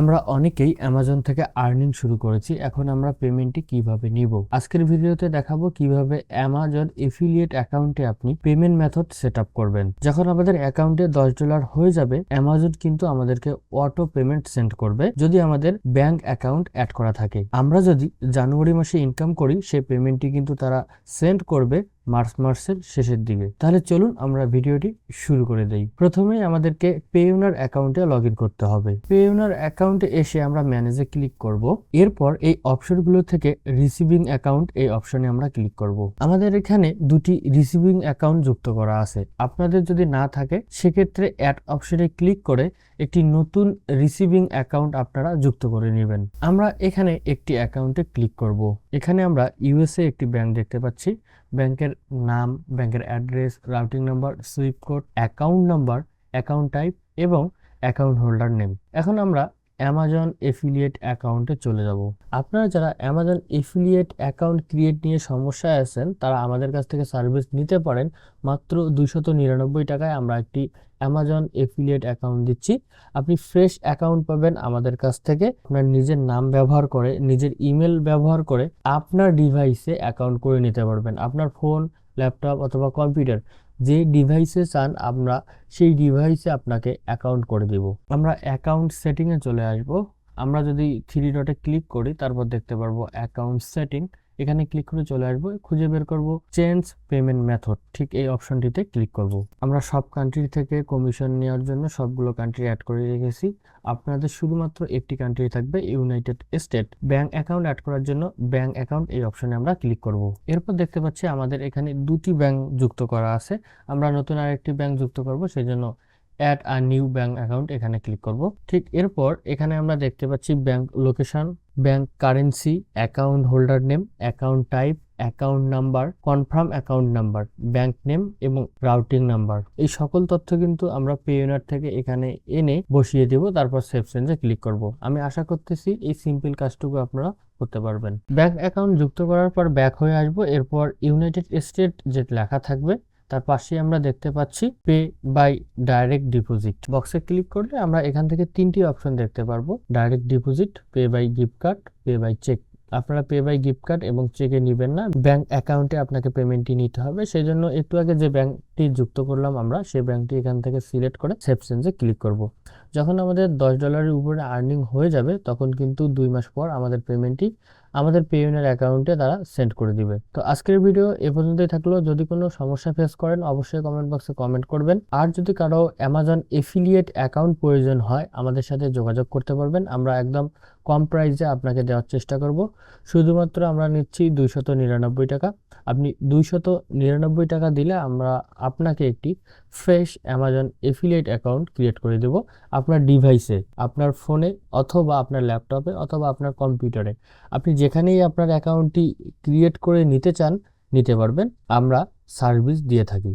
আমরা অনেকেই অ্যামাজন থেকে আর্নিং শুরু করেছি। এখন আমরা পেমেন্টটি কিভাবে নিব, আজকের ভিডিওতে দেখাবো কিভাবে অ্যামাজন এফিলিয়েট অ্যাকাউন্টে আপনি পেমেন্ট মেথড সেট আপ করবেন। যখন আমাদের অ্যাকাউন্টে $10 হয়ে যাবে, অ্যামাজন কিন্তু আমাদেরকে অটো পেমেন্ট সেন্ড করবে যদি আমাদের ব্যাংক অ্যাকাউন্ট অ্যাড করা থাকে। আমরা যদি জানুয়ারি মাসে ইনকাম করি, সেই পেমেন্টটি কিন্তু তারা সেন্ড করবে মার্চ মাসের শেষের দিকে। তাহলে চলুন আমরা ভিডিওটি শুরু করে দেই। প্রথমেই আমাদেরকে পেওনার অ্যাকাউন্টে লগ ইন করতে হবে। পেওনার অ্যাকাউন্টে এসে আমরা ম্যানেজে ক্লিক করব। এরপর এই অপশনগুলো থেকে রিসিভিং অ্যাকাউন্ট এই অপশনে আমরা ক্লিক করব। আমাদের এখানে দুটি রিসিভিং অ্যাকাউন্ট যুক্ত করা আছে। আপনাদের যদি না থাকে, সেক্ষেত্রে অ্যাড অপশনে ক্লিক করে একটি নতুন রিসিভিং অ্যাকাউন্ট আপনারা যুক্ত করে নেবেন। আমরা এখানে একটি অ্যাকাউন্টে ক্লিক করব। এখানে আমরা ইউএসএ একটি ব্যাংক দেখতে পাচ্ছি। ব্যাংকের নাম, ব্যাংকের address, routing number, Swift code, account number, account type এবং অ্যাকাউন্ট হোল্ডার নেম। এখন আমরা অ্যামাজন এফিলিয়েট অ্যাকাউন্টে চলে যাব। আপনারা যারা অ্যামাজন এফিলিয়েট অ্যাকাউন্ট ক্রিয়েট নিয়ে সমস্যায় আছেন, তারা আমাদের কাছ থেকে সার্ভিস নিতে পারেন। মাত্র 299 টাকায় আমরা একটি অ্যামাজন এফিলিয়েট অ্যাকাউন্ট দিচ্ছি। আপনি ফ্রেশ অ্যাকাউন্ট পাবেন আমাদের কাছ থেকে। আপনার নিজের নাম ব্যবহার করে, নিজের ইমেল ব্যবহার করে আপনার ডিভাইসে অ্যাকাউন্ট করে নিতে পারবেন। আপনার ফোন, ল্যাপটপ অথবা কম্পিউটার, যে ডিভাইসে চান আমরা সেই ডিভাইসে আপনাকে অ্যাকাউন্ট করে দিব। আমরা অ্যাকাউন্ট সেটিংয়ে চলে আসব। আমরা যদি 3 ডটে ক্লিক করি, তারপর দেখতে পারবো অ্যাকাউন্ট সেটিং। এখানে ক্লিক করে চলে আসবো, খুঁজে বের করব চেঞ্জ পেমেন্ট মেথড। ঠিক এই অপশনটিতে ক্লিক করব। আমরা সব কান্ট্রি থেকে কমিশন নেওয়ার জন্য সবগুলো কান্ট্রি অ্যাড করে রেখেছি। আপনাদের শুধুমাত্র একটি কান্ট্রি থাকবে, united state. Bank account add করার জন্য ব্যাংক অ্যাকাউন্ট এই অপশনে আমরা ক্লিক করব। এরপর দেখতে পাচ্ছি আমাদের এখানে দুটি ব্যাংক যুক্ত করা আছে। আমরা নতুন আরেকটি ব্যাংক যুক্ত করব, সেই জন্য add a new bank account এখানে ক্লিক করব। ঠিক এরপর এখানে আমরা দেখতে পাচ্ছি bank location, bank currency, account holder name, account type, account number, confirm account number, bank name এবং রাউটিং নাম্বার। এই সকল তথ্য কিন্তু আমরা পেওনার থেকে এখানে এনে বসিয়ে দেব, তারপর সেভ চেঞ্জে ক্লিক করব। আমি আশা করতেছি এই সিম্পল কাজটুকু আপনারা করতে পারবেন। ব্যাংক অ্যাকাউন্ট যুক্ত করার পর ব্যাক হয়ে আসবো। এরপর ইউনাইটেড স্টেট যে লেখা থাকবে, তার পাশে আমরা দেখতে পাচ্ছি পে বাই ডাইরেক্ট ডিপোজিট। বক্সে ক্লিক করলে আমরা এখান থেকে 3টি অপশন দেখতে পারবো: direct deposit, pay by gift card, pay by cheque. আপনারা পে বাই গিফট কার্ড এবং চেকে নেবেন না, ব্যাংক অ্যাকাউন্টে আপনাকে পেমেন্টটি নিতে হবে। সেই জন্য একটু আগে যে ব্যাংকটি যুক্ত করলাম আমরা, সেই ব্যাংকটি এখান থেকে সিলেক্ট করে সেভ চেঞ্জে ক্লিক করব। যখন আমাদের $10 উপরে আর্নিং হয়ে যাবে, তখন কিন্তু 2 মাস পর আমাদের পেমেন্টটি আমাদের পেওনার অ্যাকাউন্টে তারা সেন্ড করে দিবে। তো আজকের ভিডিও এ পর্যন্তই থাকলো। যদি কোনো সমস্যা ফেস করেন, অবশ্যই কমেন্ট বক্সে কমেন্ট করবেন। আর যদি কারো অ্যামাজন এফিলিয়েট অ্যাকাউন্ট প্রয়োজন হয়, আমাদের সাথে যোগাযোগ করতে পারবেন। আমরা একদম কম প্রাইসে আপনাকে দেওয়ার চেষ্টা করব। শুধুমাত্র আমরা নিচ্ছি 299 টাকা। আপনি 299 টাকা দিলে আমরা আপনাকে একটি fresh Amazon affiliate account create করে দেব আপনার ডিভাইসে, আপনার ফোনে অথবা আপনার ল্যাপটপে অথবা আপনার কম্পিউটারে। আপনি যেখানেই আপনার অ্যাকাউন্টটি ক্রিয়েট করে নিতে চান, নিতে পারবেন। আমরা সার্ভিস দিয়ে থাকি।